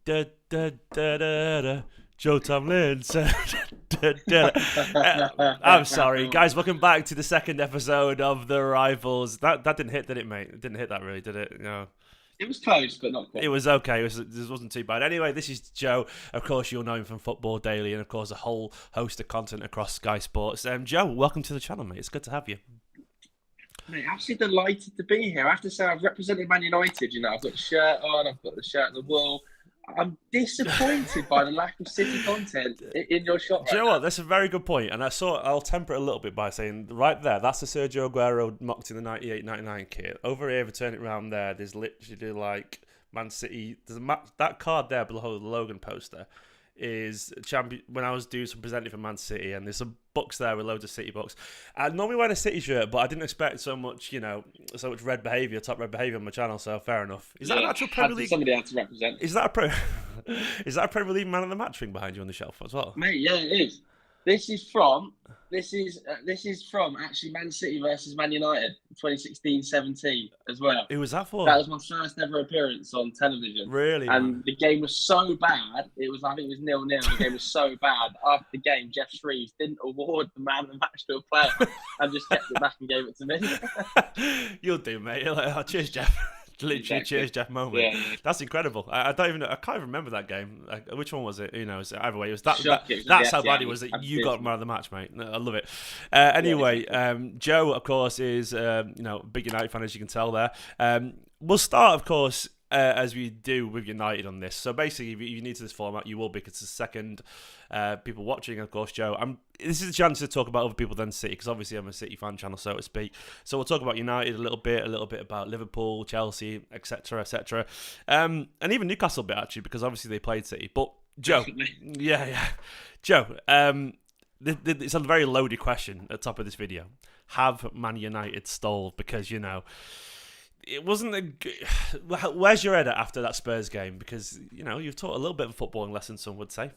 da, da, da, da, da. Joe Tomlinson. I'm sorry, guys. Welcome back to the second episode of The Rivals. That didn't hit, did it, mate? It didn't hit that really, did it? No. It was close, but not quite. It was okay. This wasn't too bad. Anyway, this is Joe. Of course, you'll know him from Football Daily and, of course, a whole host of content across Sky Sports. Joe, welcome to the channel, mate. It's good to have you. Mate, absolutely delighted to be here. I have to say, I've represented Man United. You know, I've got the shirt on, I've got the shirt on the wall. I'm disappointed by the lack of City content in your shot. Do you know what? That's a very good point. And I'll temper it a little bit by saying, right there, that's the Sergio Aguero mocked in the 98-99 kit. Over here, if I turn it around there, there's literally like Man City. That card there below the Logan poster is champion. When I was doing some presenting for Man City, and there's some books there with loads of City books. I normally wear a City shirt, but I didn't expect so much, so much red behaviour, top red behaviour on my channel. So fair enough. Is that an actual Premier League? Somebody had to represent. Is that a Premier League man of the match ring behind you on the shelf as well? Mate, yeah, it is. This is from actually Man City versus Man United, 2016-17 as well. Who was that for? That was my first ever appearance on television. Really? And man? the game was so bad. I think it was 0-0. The game was so bad. After the game, Jeff Shreves didn't award the man of the match to a player and just kept it back and gave it to me. You'll do, mate. You're like, oh, cheers, Jeff. Literally, Exactly. cheers, Jeff moment. Yeah. That's incredible. I don't even know. I can't even remember that game. Which one was it? Who knows? Either way, it was that. Shocking. That's how Yeah, bad it was that you got man of the match, mate. I love it. Anyway, Joe, of course, is a big United fan, as you can tell there. We'll start, of course, as we do with United on this. So basically, if you're new to this format, you will, because it's the second people watching, of course, Joe. This is a chance to talk about other people than City, because obviously I'm a City fan channel, so to speak. So we'll talk about United a little bit about Liverpool, Chelsea, etc., etc. And even Newcastle a bit, actually, because obviously they played City. But Joe, yeah. Joe, it's a very loaded question at the top of this video. Have Man United stalled? Because, it wasn't where's your head at after that Spurs game? Because, you've taught a little bit of a footballing lesson, some would say.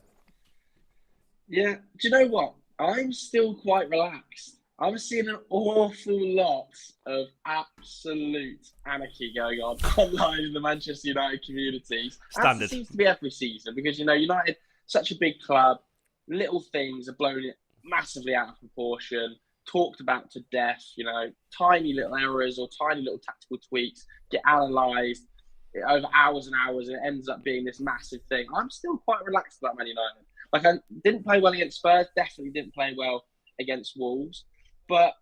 Yeah. Do you know what? I'm still quite relaxed. I'm seeing an awful lot of absolute anarchy going on online in the Manchester United communities. Standard. As it seems to be every season, because, United, such a big club, little things are blown massively out of proportion, talked about to death, tiny little errors or tiny little tactical tweaks get analysed over hours and hours, and it ends up being this massive thing. I'm still quite relaxed about Man United. Like, I didn't play well against Spurs, definitely didn't play well against Wolves, but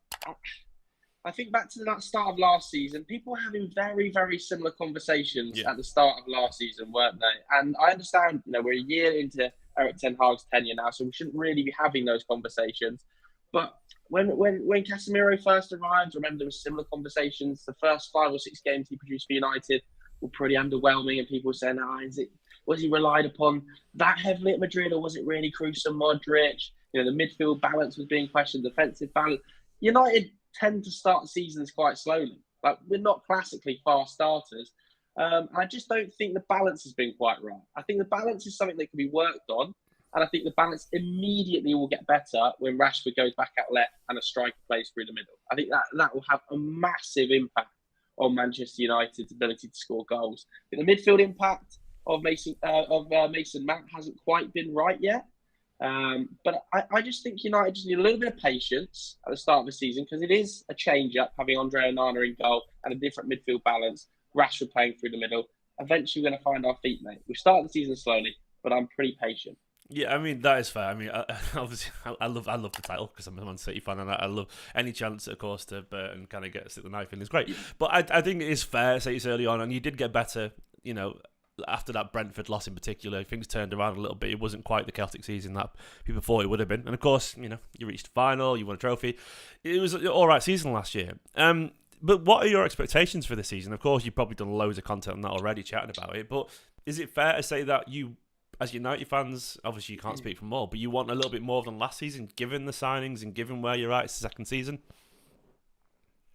I think back to the start of last season, people were having very, very similar conversations at the start of last season, weren't they? And I understand, we're a year into Eric Ten Hag's tenure now, so we shouldn't really be having those conversations. But when Casemiro first arrived, remember there were similar conversations. The first 5 or 6 games he produced for United were pretty underwhelming, and people were saying, was he relied upon that heavily at Madrid, or was it really Kroos and Modric? The midfield balance was being questioned, defensive balance. United tend to start seasons quite slowly. Like, we're not classically fast starters. I just don't think the balance has been quite right. I think the balance is something that can be worked on. And I think the balance immediately will get better when Rashford goes back out left and a striker plays through the middle. I think that will have a massive impact on Manchester United's ability to score goals. I think the midfield impact of Mason Mount hasn't quite been right yet. But I just think United just need a little bit of patience at the start of the season, because it is a change-up having Andre Onana in goal and a different midfield balance, Rashford playing through the middle. Eventually we're going to find our feet, mate. We've started the season slowly, but I'm pretty patient. Yeah, that is fair. Obviously, I love the title because I'm a Man City fan, and I love any chance, of course, to and kind of stick the knife in is great. But I think it is fair to say it's early on, and you did get better, after that Brentford loss in particular. Things turned around a little bit. It wasn't quite the chaotic season that people thought it would have been. And of course, you reached the final, you won a trophy. It was an all right season last year. But what are your expectations for this season? Of course, you've probably done loads of content on that already, chatting about it. But is it fair to say that you, as United fans, obviously you can't speak for more, but you want a little bit more than last season, given the signings and given where you're at? It's the second season.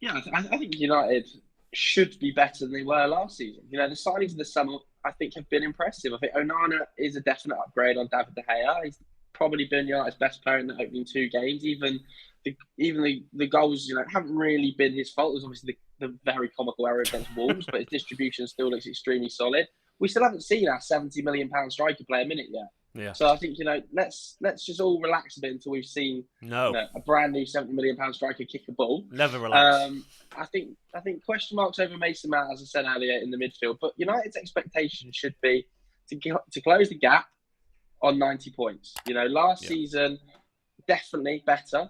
Yeah, I think United should be better than they were last season. The signings in the summer, I think, have been impressive. I think Onana is a definite upgrade on David De Gea. He's probably been United's best player in the opening 2 games. Even the goals, haven't really been his fault. There's obviously the very comical error against Wolves, but his distribution still looks extremely solid. we still haven't seen our £70 million striker play a minute yet. Yeah. So I think, let's just all relax a bit until we've seen a brand new £70 million striker kick a ball. Never relax. I think question marks over Mason Mount, as I said earlier, in the midfield. But United's expectation should be to close the gap on 90 points. Last season, definitely better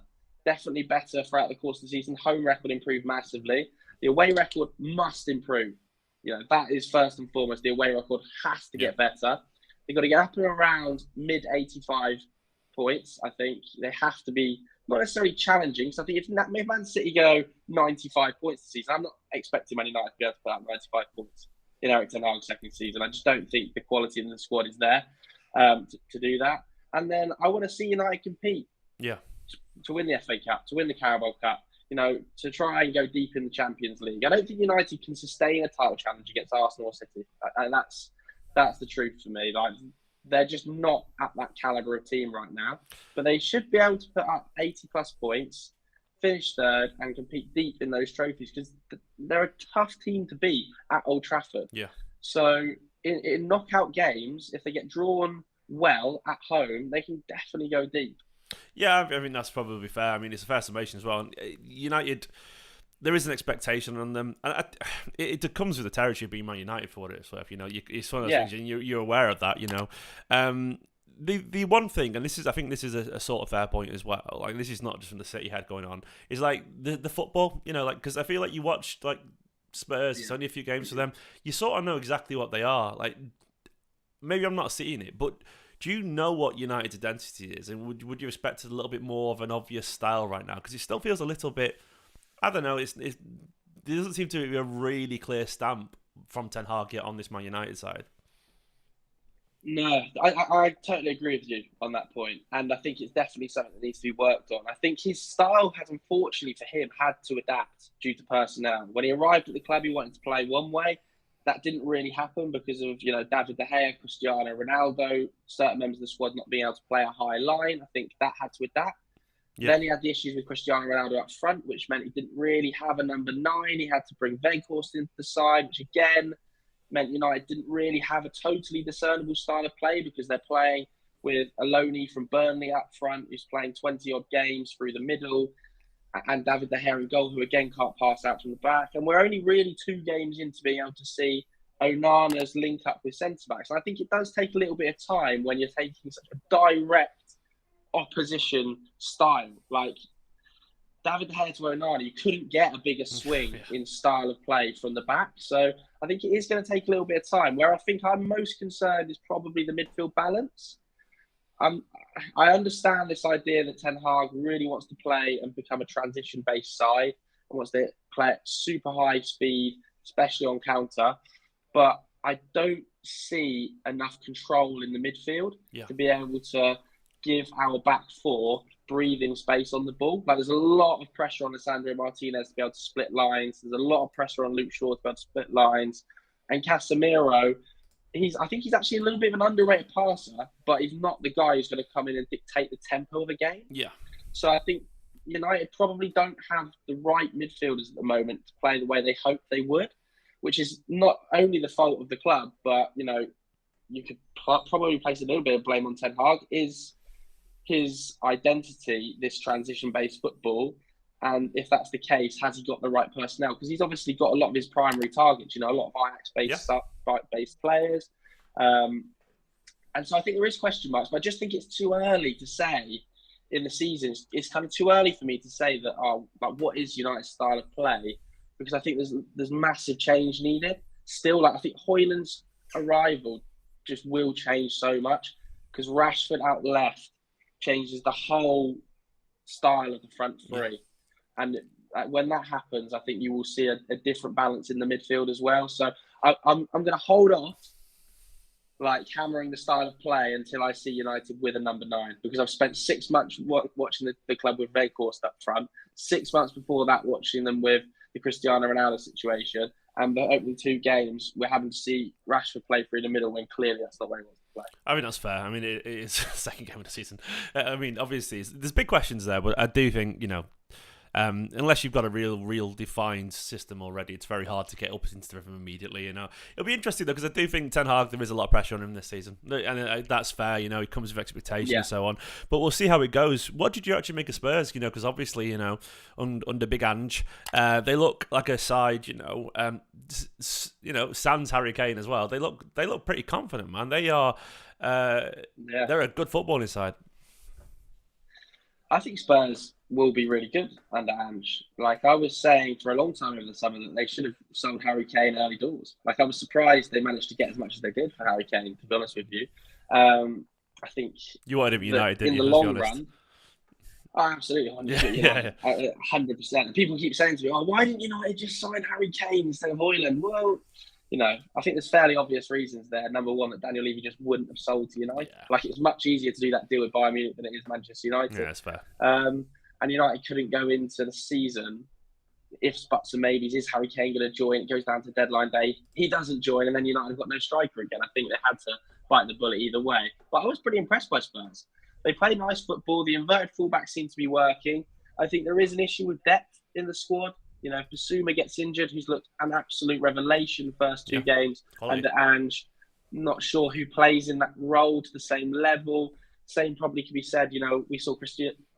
throughout the course of the season. Home record improved massively. The away record must improve. That is first and foremost. The away record has to get better. They've got to get up and around mid 85 points. I think they have to be not necessarily challenging. So I think if Man City go 95 points this season, I'm not expecting Man United to be able to put out 95 points in Erik ten Hag's second season. I just don't think the quality in the squad is there to do that. And then I want to see United compete. Yeah. To win the FA Cup, to win the Carabao Cup, to try and go deep in the Champions League. I don't think United can sustain a title challenge against Arsenal or City. And that's the truth for me. Like, they're just not at that calibre of team right now. But they should be able to put up 80 plus points, finish third, and compete deep in those trophies, because they're a tough team to beat at Old Trafford. Yeah. So in knockout games, if they get drawn well at home, they can definitely go deep. Yeah, I mean, that's probably fair. I mean, it's a fair summation as well. United, there is an expectation on them. And it comes with the territory of being Man United for what it's worth. It's one of those things, and you're aware of that, The one thing, and I think this is a sort of fair point as well, like, this is not just from the City head going on, is like the football, because I feel like you watched like Spurs, it's only a few games for them, you sort of know exactly what they are. Like, maybe I'm not seeing it, but do you know what United's identity is? And would you expect a little bit more of an obvious style right now? Because it still feels a little bit, I don't know, there doesn't seem to be a really clear stamp from Ten Hag yet on this Man United side. No, I totally agree with you on that point. And I think it's definitely something that needs to be worked on. I think his style has, unfortunately for him, had to adapt due to personnel. When he arrived at the club, he wanted to play one way. That didn't really happen because of, David De Gea, Cristiano Ronaldo, certain members of the squad not being able to play a high line. I think that had to adapt. Yeah. Then he had the issues with Cristiano Ronaldo up front, which meant he didn't really have a number 9. He had to bring Weghorst into the side, which again meant United didn't really have a totally discernible style of play, because they're playing with Aloni from Burnley up front, who's playing 20-odd games through the middle, and David De Gea in goal, who again can't pass out from the back. And we're only really 2 games into being able to see Onana's link up with centre-backs. And I think it does take a little bit of time when you're taking such a direct opposition style. Like, David De Gea to Onana, you couldn't get a bigger swing in style of play from the back. So I think it is going to take a little bit of time. Where I think I'm most concerned is probably the midfield balance. I understand this idea that Ten Hag really wants to play and become a transition-based side and wants to play at super high speed, especially on counter. But I don't see enough control in the midfield to be able to give our back 4 breathing space on the ball. Like, there's a lot of pressure on Lisandro Martinez to be able to split lines. There's a lot of pressure on Luke Shaw to be able to split lines. And Casemiro, I think he's actually a little bit of an underrated passer, but he's not the guy who's going to come in and dictate the tempo of a game. Yeah. So I think United probably don't have the right midfielders at the moment to play the way they hoped they would, which is not only the fault of the club, but, you could probably place a little bit of blame on Ten Hag. Is his identity this transition-based football? And if that's the case, has he got the right personnel? Because he's obviously got a lot of his primary targets, a lot of Ajax-based players. And so I think there is question marks, but I just think it's too early to say in the season. It's kind of too early for me to say that, what is United's style of play? Because I think there's massive change needed. Still, I think Højlund's arrival just will change so much, because Rashford out left changes the whole style of the front 3. Yeah. And when that happens, I think you will see a different balance in the midfield as well. So I'm going to hold off, hammering the style of play until I see United with a number 9, because I've spent 6 months watching the club with Weghorst up front, 6 months before that watching them with the Cristiano Ronaldo situation, and the opening 2 games we're having to see Rashford play through the middle when clearly that's not where he wants to play. I mean, that's fair. I mean, it is the second game of the season. I mean, obviously, there's big questions there, but I do think, Unless you've got a real defined system already, it's very hard to get up into the rhythm immediately. It'll be interesting though, because I do think Ten Hag, there is a lot of pressure on him this season, and that's fair. He comes with expectation and so on. But we'll see how it goes. What did you actually make of Spurs? Because obviously, under Big Ange, they look like a side. Sans Harry Kane as well. They look pretty confident, man. They are. They're a good footballing side. I think Spurs will be really good under Ange. Like I was saying for a long time over the summer that they should have sold Harry Kane early doors. Like I was surprised they managed to get as much as they did for Harry Kane, to be honest with you. I think you wanted him United, didn't in you? the long run. Oh, absolutely, 100%. 100%. And people keep saying to me, "Oh, why didn't United just sign Harry Kane instead of Højlund?" Well, I think there's fairly obvious reasons there. Number one, that Daniel Levy just wouldn't have sold to United. Yeah. Like, it's much easier to do that deal with Bayern Munich than it is Manchester United. Yeah, that's fair. And United couldn't go into the season, ifs, buts and maybes. Is Harry Kane going to join? It goes down to deadline day. He doesn't join, and then United have got no striker again. I think they had to bite the bullet either way. But I was pretty impressed by Spurs. They play nice football. The inverted fullback seems to be working. I think there is an issue with depth in the squad. If Basuma gets injured, who's looked an absolute revelation the first two games under Ange, not sure who plays in that role to the same level. Same probably could be said, we saw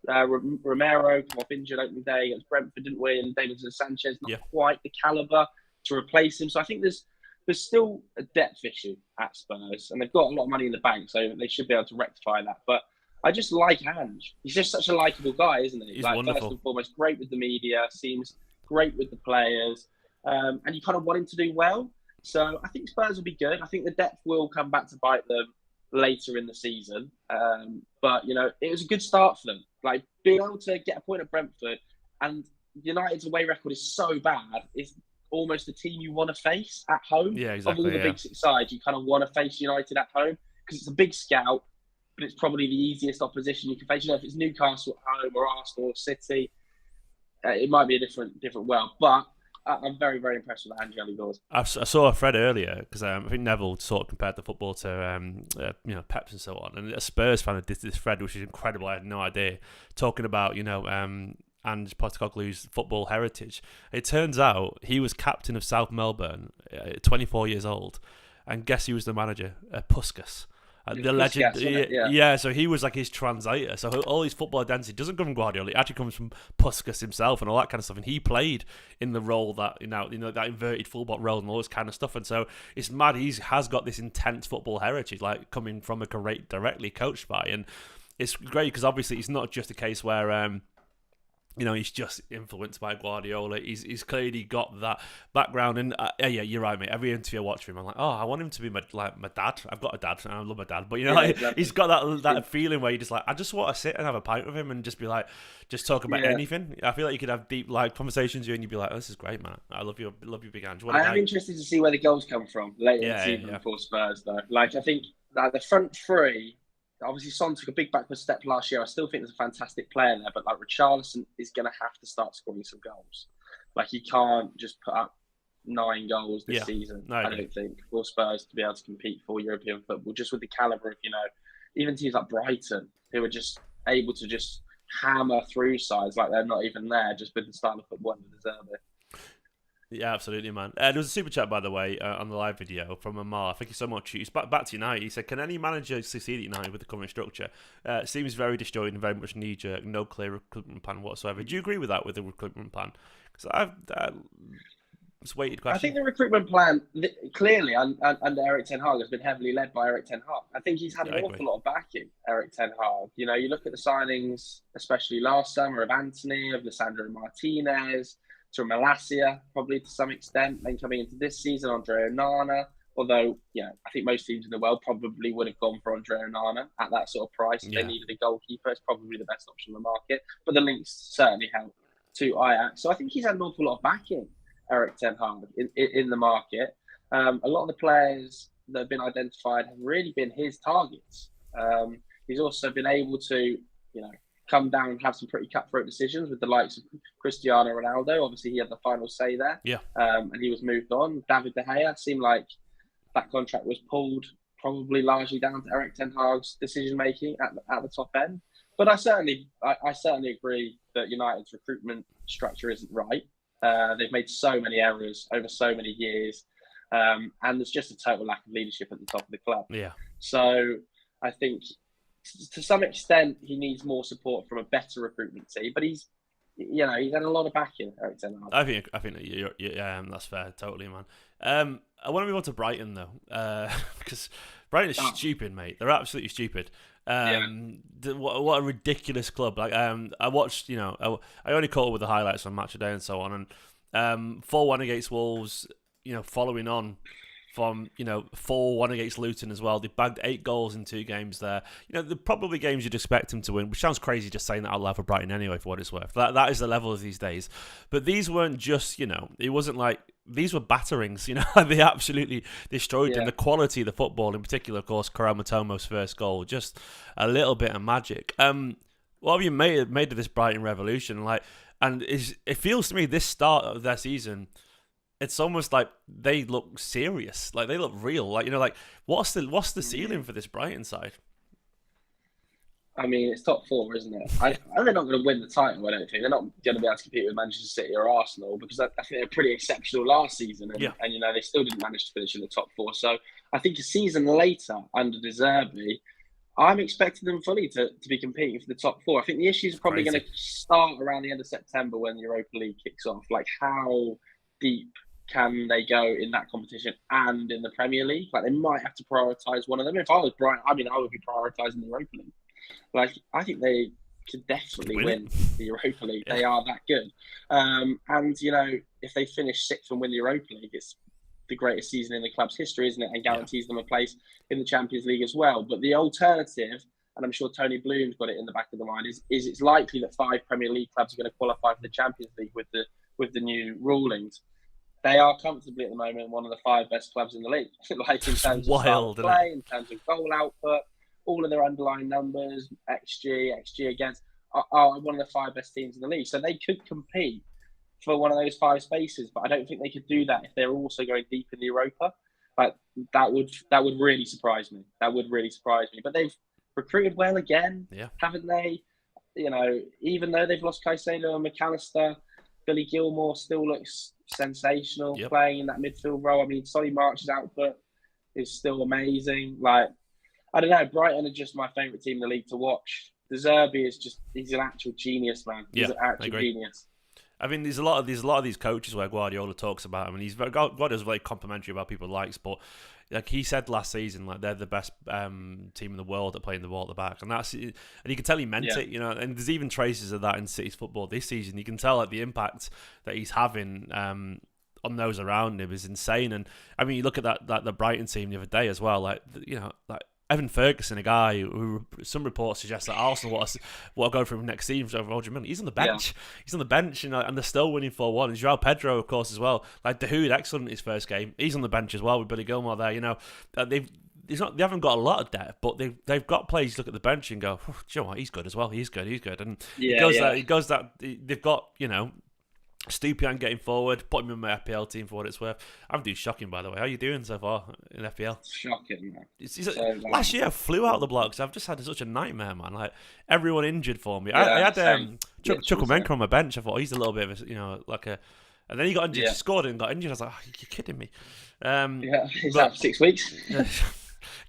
Romero come off injured opening day against Brentford, didn't we? And Davinson Sanchez, not quite the calibre to replace him. So I think there's still a depth issue at Spurs, and they've got a lot of money in the bank, so they should be able to rectify that. But I just like Ange. He's just such a likeable guy, isn't he? He's wonderful. First and foremost, great with the media, seems great with the players, and you kind of want him to do well. So I think Spurs will be good. I think the depth will come back to bite them later in the season. But, it was a good start for them. Like, being able to get a point at Brentford, and United's away record is so bad, it's almost the team you want to face at home. Yeah, exactly. Of all the big six sides, you kind of want to face United at home because it's a big scout, but it's probably the easiest opposition you can face. If it's Newcastle at home or Arsenal or City, it might be a different world. But I'm very, very impressed with Ange early doors. I saw a thread earlier because I think Neville sort of compared the football to Pep's and so on, and a Spurs fan did this thread, which is incredible. I had no idea, talking about Ange Postecoglou's football heritage. It turns out he was captain of South Melbourne, 24 years old, and guess who was the manager? Puskas. The legend, yeah. So he was like his translator. So all his football identity doesn't come from Guardiola. It actually comes from Puskas himself and all that kind of stuff. And he played in the role that that inverted fullback role and all this kind of stuff. And so it's mad. He has got this intense football heritage, like coming from a great directly coached by. And it's great because obviously it's not just a case where he's just influenced by Guardiola. He's clearly got that background. And yeah, you're right, mate. Every interview I watch for him, I'm like, I want him to be my dad. I've got a dad, and I love my dad. But exactly. He's got that feeling where you just like, I just want to sit and have a pint with him and just be like, just talk about anything. I feel like you could have deep conversations with you, and you'd be like, this is great, man. I love you, Big Ange. I am interested to see where the goals come from later in the season for Spurs, though. Like, I think the front three. Obviously, Son took a big backward step last year. I still think there's a fantastic player there, but like Richarlison is going to have to start scoring some goals. Like, he can't just put up 9 goals this season. No, I don't think, for Spurs to be able to compete for European football, just with the calibre of even teams like Brighton, who are just able to just hammer through sides like they're not even there, just with the style of football and the deserve it. Yeah, absolutely, man. There was a super chat, by the way, on the live video from Amar. Thank you so much. He's back to United. He said, can any manager succeed at United with the current structure? Seems very disjointed and very much knee-jerk, no clear recruitment plan whatsoever. Do you agree with that, with the recruitment plan? Because I've just waited question. I think the recruitment plan, clearly, under Erik Ten Hag, has been heavily led by Erik Ten Hag. I think he's had an awful lot of backing, Erik Ten Hag. You look at the signings, especially last summer, of Anthony, of Lisandro Martinez, to Malacia, probably to some extent. Then coming into this season, Andre Onana. Although, I think most teams in the world probably would have gone for Andre Onana at that sort of price. If they needed a goalkeeper, it's probably the best option on the market. But the links certainly help to Ajax. So I think he's had an awful lot of backing, Erik Ten Hag, in the market. A lot of the players that have been identified have really been his targets. He's also been able to, come down and have some pretty cutthroat decisions with the likes of Cristiano Ronaldo. Obviously, he had the final say there. Yeah. And he was moved on. David De Gea seemed like that contract was pulled probably largely down to Erik Ten Hag's decision-making at the top end. But I certainly agree that United's recruitment structure isn't right. They've made so many errors over so many years, and there's just a total lack of leadership at the top of the club. Yeah. So I think to some extent he needs more support from a better recruitment team, but he's had a lot of backing. Eric Ten Hag. I think that you're that's fair, totally, man. I want to move on to Brighton though, because Brighton is stupid, mate. They're absolutely stupid. What a ridiculous club! Like, I watched, I only caught up with the highlights on Match of Day and so on, and 4-1 against Wolves, following on from 4-1 against Luton as well. They bagged 8 goals in 2 games there. They're probably games you'd expect them to win, which sounds crazy just saying that out loud for Brighton anyway, for what it's worth. That is the level of these days. But these weren't just, it wasn't like, these were batterings, they absolutely destroyed them. The quality of the football, in particular, of course, Karel Matomo's first goal, just a little bit of magic. What have you made of this Brighton revolution? It feels to me this start of their season, it's almost like they look serious, like they look real. What's the ceiling for this Brighton side? I mean, it's top 4, isn't it? They're not going to win the title, I don't think. They're not going to be able to compete with Manchester City or Arsenal, because I think they're pretty exceptional last season. And they still didn't manage to finish in the top 4. So I think a season later, under De Zerbi, I'm expecting them fully to be competing for the top 4. I think the issues are probably going to start around the end of September when the Europa League kicks off. Like, how deep can they go in that competition and in the Premier League? Like, they might have to prioritise one of them. If I was Brighton, I would be prioritising the Europa League. Like, I think they could definitely win the Europa League. They are that good. And, if they finish 6th and win the Europa League, it's the greatest season in the club's history, isn't it? And guarantees them a place in the Champions League as well. But the alternative, and I'm sure Tony Bloom's got it in the back of the mind, is it's likely that 5 Premier League clubs are going to qualify for the Champions League with the new rulings. They are comfortably at the moment one of the 5 best clubs in the league. Like, in terms of play, in terms of goal output, all of their underlying numbers, XG against, are one of the 5 best teams in the league. So they could compete for one of those 5 spaces, but I don't think they could do that if they're also going deep in the Europa. Like, that would really surprise me. That would really surprise me. But they've recruited well again, haven't they? Even though they've lost Caicedo and McAllister, Billy Gilmore still looks sensational playing in that midfield role. I mean, Solly March's output is still amazing. Like, I don't know, Brighton are just my favourite team in the league to watch. De Zerbi he's an actual genius, man. He's an actual genius. I mean, there's a lot of these coaches where Guardiola talks about him, and Guardiola's very complimentary about people he likes, but like he said last season, like they're the best team in the world at playing the ball at the back, and you can tell he meant it, and there's even traces of that in City's football this season. You can tell like the impact that he's having on those around him is insane. And I mean, you look at the Brighton team the other day as well, like Evan Ferguson, a guy who some reports suggest that Arsenal want to go for him next season for over 100 million. He's on the bench. He's on the bench, and they're still winning 4-1. And Joao Pedro, of course, as well. Like, De Hood, excellent in his first game. He's on the bench as well with Billy Gilmore there. They haven't got a lot of depth, but they've got players you look at the bench and go, oh, do you know what? He's good as well. He's good. And they've got, Stupian getting forward, put him in my FPL team for what it's worth. I'm doing shocking, by the way. How are you doing so far in FPL? Shocking, man. Last year I flew out of the blocks. I've just had such a nightmare, man. Like, everyone injured for me. I had Chukwuemeka on my bench. I thought he's a little bit of and then he got injured. He scored and got injured. I was like, oh, you're kidding me. He's out for 6 weeks.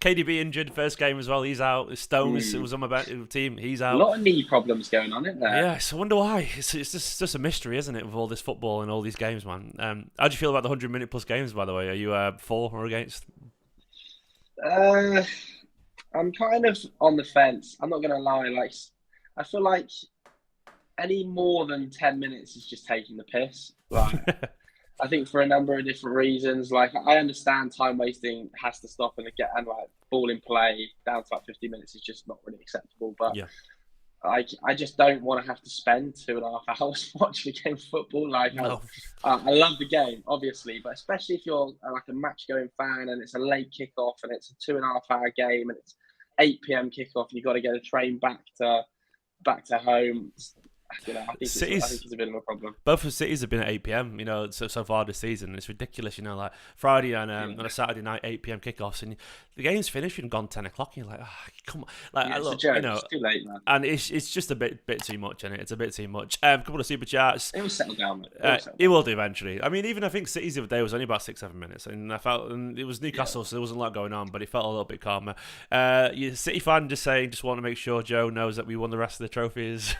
KDB injured first game as well. He's out. Stones was on my team. He's out. A lot of knee problems going on, isn't there? Yes, I wonder why. It's just a mystery, isn't it, with all this football and all these games, man. How do you feel about the 100-minute plus games, by the way? Are you for or against? I'm kind of on the fence. I'm not going to lie. Like, I feel like any more than 10 minutes is just taking the piss. Like, I think for a number of different reasons. Like, I understand time wasting has to stop and ball in play down to 50 minutes is just not really acceptable. But I just don't want to have to spend 2.5 hours watching a game of football. Like, no. I love the game, obviously, but especially if you're like a match-going fan and it's a late kickoff and it's a 2.5-hour game and it's 8 p.m. kickoff, and you've got to get a train back to home. I think City's it's a bit of a problem. both of Cities have been at 8 p.m. So far this season. It's ridiculous. Like Friday and on a Saturday night 8 p.m. kickoffs, and the game's finished and gone 10 o'clock. And you're like, come on, like It's look, a joke. It's too late, man. And it's just a bit too much, isn't it? It's a bit too much. A couple of super chats. It will settle down. Man. It will do eventually. I mean, even I think City's the other day was only about 6-7 minutes, and I felt it was Newcastle, so there wasn't a lot going on, but it felt a little bit calmer. City fan just want to make sure Joe knows that we won the rest of the trophies.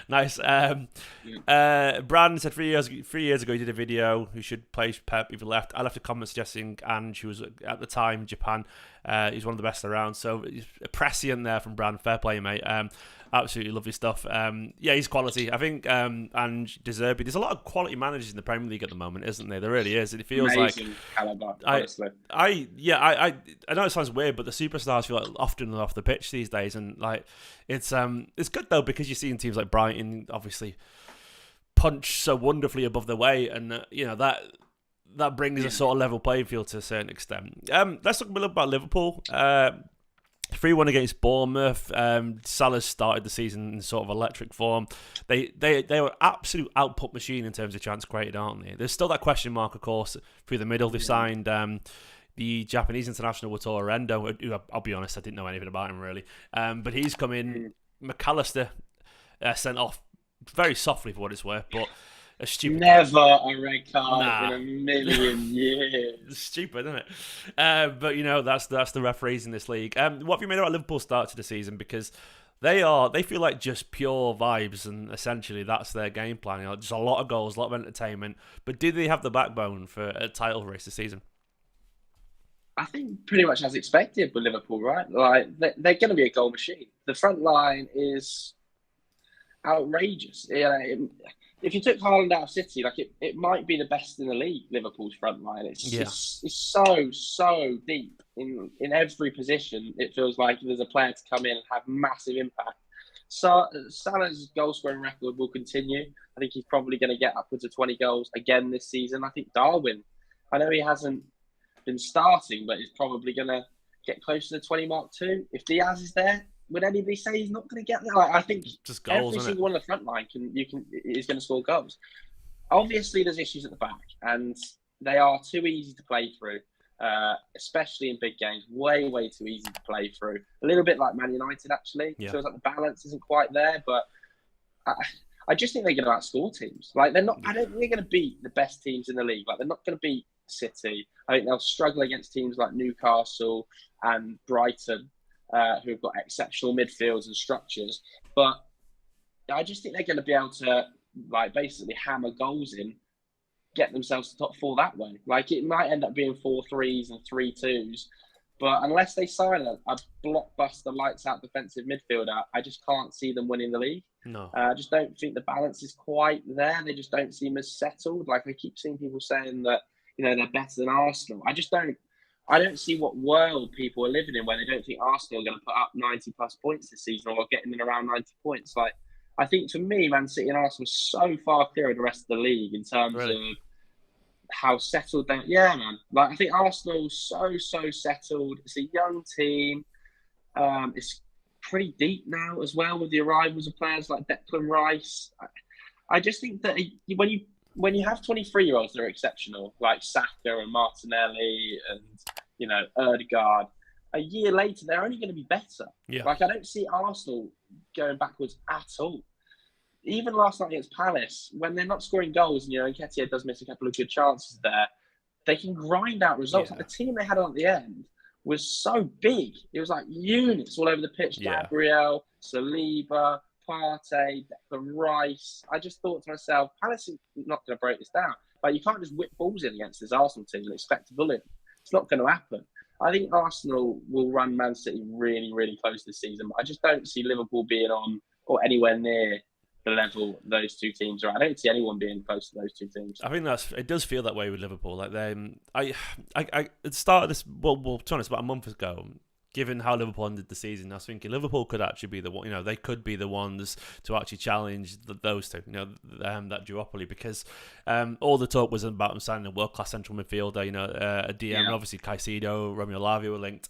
Nice. Brand said 3 years ago he did a video who should place Pep if he left. I left a comment suggesting Ange, who was at the time Japan. He's one of the best around. So prescient there from Brand. Fair play, mate. Absolutely lovely stuff. Yeah, he's quality. I think Ange De Zerbi. There's a lot of quality managers in the Premier League at the moment, isn't there? There really is. It feels amazing caliber, honestly. I know it sounds weird, but the superstars feel like often off the pitch these days, and like it's good though, because you're seeing teams like Brighton obviously punch so wonderfully above their weight, and that brings a sort of level playing field to a certain extent. Let's talk a little about Liverpool. 3-1 against Bournemouth. Salah's started the season in sort of electric form. They were absolute output machine in terms of chance created, aren't they? There's still that question mark, of course, through the middle. They've signed the Japanese international Wataru Endo, who I'll be honest, I didn't know anything about him really. But he's come in. McAllister sent off very softly for what it's worth, but a stupid. Never a red card in a million years. It's stupid, isn't it? But that's the referees in this league. What have you made about Liverpool's start to the season? Because they feel like just pure vibes, and essentially that's their game plan. Just a lot of goals, a lot of entertainment. But did they have the backbone for a title race this season? I think pretty much as expected with Liverpool, right? Like they're going to be a goal machine. The front line is outrageous. If you took Haaland out of City, like it might be the best in the league. Liverpool's front line, it's so deep in every position. It feels like there's a player to come in and have massive impact. So Salah's goal scoring record will continue. I think he's probably going to get upwards of 20 goals again this season. I think Darwin, I know he hasn't been starting, but he's probably going to get close to the 20 mark too. If Diaz is there, would anybody say he's not going to get there? Like, I think just goals, every single one on the front line is going to score goals. Obviously, there's issues at the back, and they are too easy to play through, especially in big games. Way too easy to play through. A little bit like Man United, actually. Yeah. Feels like the balance isn't quite there, but I just think they're going to outscore teams. Like they're not. I don't think they're going to beat the best teams in the league. Like they're not going to beat City. I think they'll struggle against teams like Newcastle and Brighton, who have got exceptional midfields and structures. But I just think they're going to be able to like basically hammer goals in, get themselves to top four that way. Like it might end up being 4-3s and 3-2s, but unless they sign a blockbuster lights out defensive midfielder, I just can't see them winning the league. No, I just don't think the balance is quite there. They just don't seem as settled. Like I keep seeing people saying that they're better than Arsenal. I don't see what world people are living in where they don't think Arsenal are going to put up 90 plus points this season or getting in around 90 points. Like, I think for me, Man City and Arsenal are so far clear of the rest of the league in terms of how settled they are. Yeah, man. Like, I think Arsenal's so settled. It's a young team. It's pretty deep now as well with the arrivals of players like Declan Rice. I just think that when you have 23-year-olds that are exceptional, like Saka and Martinelli and, Ødegaard, a year later, they're only going to be better. Yeah. Like, I don't see Arsenal going backwards at all. Even last night against Palace, when they're not scoring goals, and, Nketiah does miss a couple of good chances there, they can grind out results. Yeah. Like the team they had on at the end was so big. It was like units all over the pitch. Yeah. Gabriel, Saliba, Partey, Declan Rice. I just thought to myself, Palace is not going to break this down. Like, you can't just whip balls in against this Arsenal team and expect to bully them. It's not going to happen. I think Arsenal will run Man City really, really close this season. But I just don't see Liverpool being on or anywhere near the level those two teams are. I don't see anyone being close to those two teams. I think it does feel that way with Liverpool. Like at the start of this, well, to be honest, about a month ago, given how Liverpool ended the season, I was thinking Liverpool could actually be the one. They could be the ones to actually challenge those two. That duopoly, because all the talk was about them signing a world-class central midfielder. A DM, and obviously Caicedo, Romeo Lavia were linked.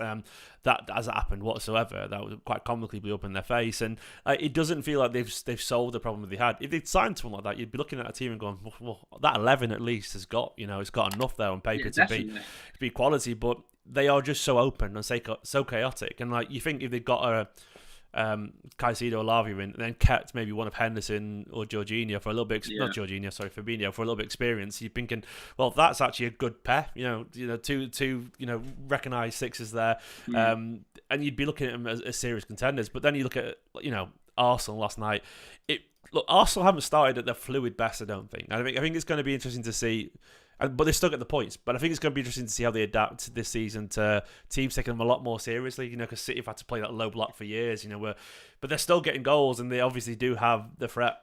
That hasn't happened whatsoever. That was quite comically blew up in their face, and it doesn't feel like they've solved the problem that they had. If they'd signed someone like that, you'd be looking at a team and going, well, that 11 at least has got, it's got enough there on paper to be quality, but they are just so open and so chaotic. And you think if they'd got a Caicedo or Lavia in, and then kept maybe one of Henderson or Jorginho for a little bit, not Jorginho, sorry, Fabinho for a little bit of experience, you're thinking, well, that's actually a good pair. Two recognised sixes there, and you'd be looking at them as serious contenders. But then you look at Arsenal last night. Arsenal haven't started at their fluid best, I don't think. I think it's going to be interesting to see. But they still get the points. But I think it's going to be interesting to see how they adapt this season to teams taking them a lot more seriously. Because City have had to play that low block for years. But they're still getting goals, and they obviously do have the threat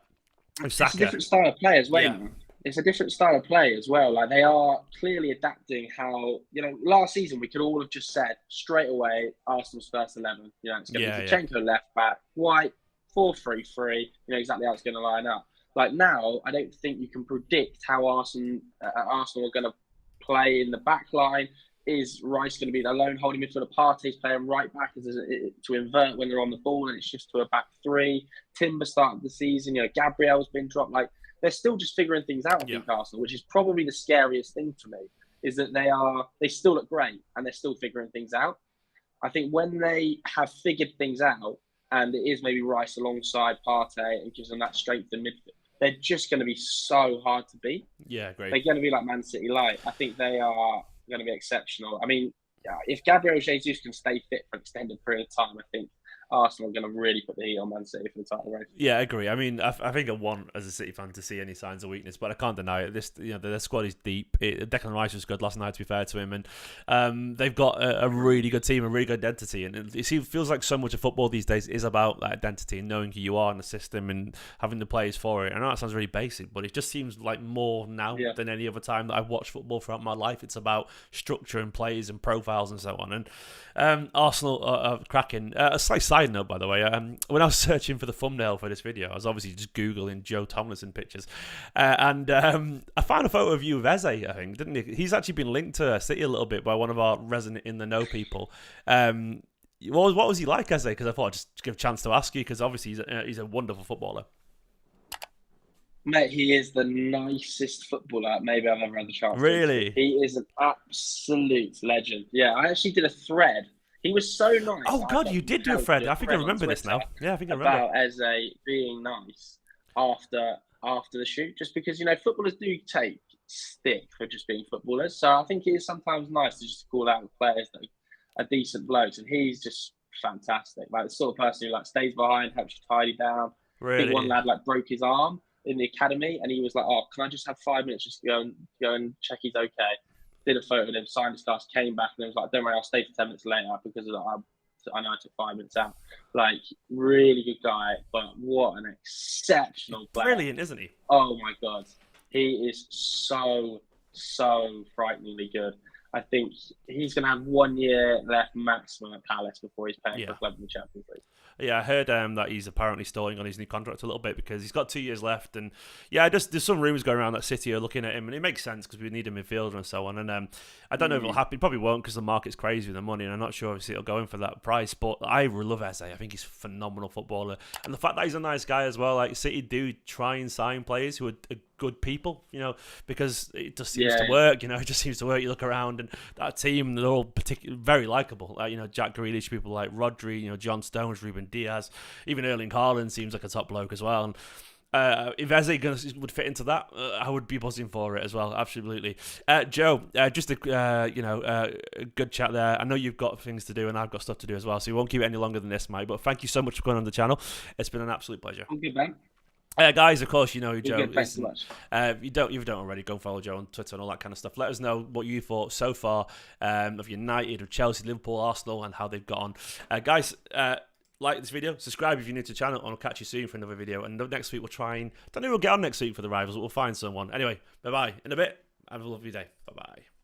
of Saka. It's a different style of play as well. Yeah. It's a different style of play as well. They are clearly adapting how last season we could all have just said straight away Arsenal's first 11. It's going to be Zinchenko left back, White 4-3-3. Exactly how it's going to line up. Now, I don't think you can predict how Arsenal are going to play in the back line. Is Rice going to be the lone holding midfielder? Partey's playing right back to invert when they're on the ball, and it shifts to a back three. Timber started the season. Gabriel's been dropped. They're still just figuring things out. I think Arsenal, which is probably the scariest thing for me, is that they still look great and they're still figuring things out. I think when they have figured things out, and it is maybe Rice alongside Partey and gives them that strength in midfield, they're just going to be so hard to beat. Yeah, great. They're going to be like Man City light. I think they are going to be exceptional. I mean, if Gabriel Jesus can stay fit for an extended period of time, I think Arsenal are going to really put the heat on Man City for the title race. Yeah, I agree. I mean, I think I want, as a City fan, to see any signs of weakness, but I can't deny it. The squad is deep. Declan Rice was good last night, to be fair to him, and they've got a really good team, a really good identity, and it feels like so much of football these days is about that identity and knowing who you are in the system and having the players for it. I know that sounds really basic, but it just seems like more now than any other time that I've watched football throughout my life. It's about structure and players and profiles and so on. And Arsenal are cracking. A slight side note, by the way, when I was searching for the thumbnail for this video, I was obviously just Googling Joe Tomlinson pictures, and I found a photo of you with Eze, I think, didn't he? He's actually been linked to City a little bit by one of our resident in the know people. What was he like, Eze? Because I thought I'd just give a chance to ask you, because obviously he's a wonderful footballer. Mate, he is the nicest footballer maybe I've ever had the chance Really? to see. He is an absolute legend. Yeah, I actually did a thread. He was so nice. Oh, God, you did do a thread. I think I remember this now. Yeah, I think I remember. About Eze being nice after the shoot, just because, footballers do take stick for just being footballers. So I think it is sometimes nice to just call out players that are decent blokes, and he's just fantastic. The sort of person who stays behind, helps you tidy down. Really? I think one lad broke his arm in the academy, and he was like, "Oh, can I just have 5 minutes just to go and check he's okay?" Did a photo of him, signed his class, came back, and it was like, "Don't worry, I'll stay for 10 minutes later because I know I took 5 minutes out." Really good guy, but what an exceptional player! Brilliant, isn't he? Oh my God, he is so frighteningly good. I think he's going to have 1 year left maximum at Palace before he's paying for a club in the Champions League. Yeah, I heard that he's apparently stalling on his new contract a little bit because he's got 2 years left, and there's some rumours going around that City are looking at him, and it makes sense because we need a midfielder and so on. And I don't know if it'll happen. Probably won't because the market's crazy with the money, and I'm not sure if it'll go in for that price. But I love Eze. I think he's a phenomenal footballer, and the fact that he's a nice guy as well. City do try and sign players who are good people, because it just seems to work. It just seems to work. You look around and that team, they're all very likable. Jack Grealish, people like Rodri, John Stones, Ruben Diaz, even Erling Haaland seems like a top bloke as well. And if Eze would fit into that, I would be buzzing for it as well. Absolutely. Joe, just a good chat there. I know you've got things to do and I've got stuff to do as well, so we won't keep it any longer than this, mate. But thank you so much for coming on the channel. It's been an absolute pleasure. I'm good, man. Guys, of course, you know who Joe is. Thanks so much. If you don't already, go follow Joe on Twitter and all that kind of stuff. Let us know what you thought so far of United, of Chelsea, Liverpool, Arsenal, and how they've got on. Guys, like this video, subscribe if you're new to the channel, and I'll catch you soon for another video. And next week we'll try and, don't know who we'll get on next week for the rivals, but we'll find someone. Anyway, bye-bye. In a bit, have a lovely day. Bye-bye.